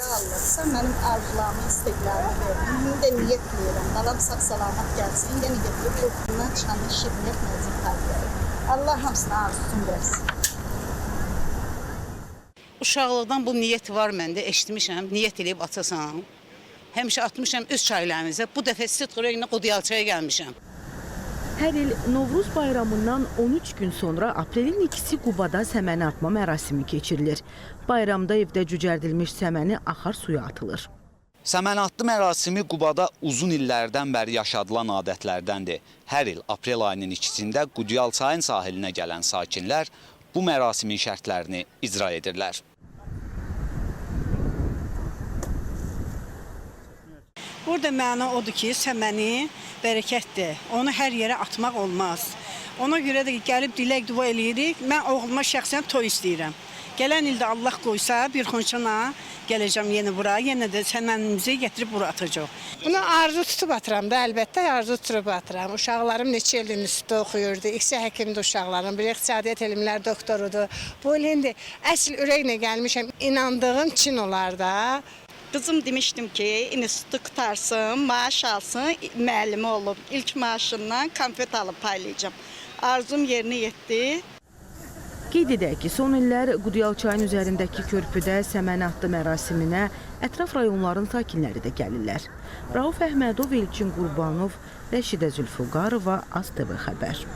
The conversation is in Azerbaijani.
Ya Allah, sən mənim arzularımı, istəklərimi verdin. İndi də niyyət edirəm. Qalam sağ-salamat gəlsin. İndi də getirib bundan çıxanda şirniyyət məzin tarbiyədir. Allah hamısına arzusunu versin. Uşaqlıqdan bu niyyət var məndə, eşitmişəm, niyyət eləyib atasan. Həmişə atmışam öz çaylarımıza. Bu dəfə sırt qıraqla Qudiyalçaya gəlmişəm. Hər il Novruz bayramından 13 gün sonra aprelin 2-si Qubada səməni atma mərasimi keçirilir. Bayramda evdə cücərdilmiş səməni axar suya atılır. Səməni atma mərasimi Qubada uzun illərdən bəri yaşadılan adətlərdəndir. Hər il aprel ayının 2-sində Qudiyalçayın sahilinə gələn sakinlər bu mərasimin şərtlərini icra edirlər. Burada məna odur ki, səməni bərəkətdir. Onu hər yerə atmaq olmaz. Ona görə də gəlib dilək dua eləyirik. Mən oğluma şəxsən toy istəyirəm. Gələn ildə Allah qoysa bir xonçana gələcəm yeni bura. Yenə də səmənimizi gətirib bura atacaq. Bunu arzu tutub atıram da, əlbəttə arzu tutub atıram. Uşaqlarım neçə ildir institutda oxuyurdu. İkisi həkimdir uşaqlarım, biri iqtisadiyyat elmlər doktorudur. Bu il indi əsl ürəklə gəlmişəm. İnandığım için olar da. Qızım demişdim ki, institutu qutarsın, maaş alsın, müəllimi olub. İlk maaşından konfet alıb paylayacağım. Arzum yerinə yetdi. Qeyd edək ki, son illər Qudiyalçayın üzərindəki körpüdə səməni atdı mərasiminə ətraf rayonların sakinləri də gəlirlər. Rauf Əhmədov, Elçin Qurbanov, Rəşidə Zülfüqarova, AzTV xəbər.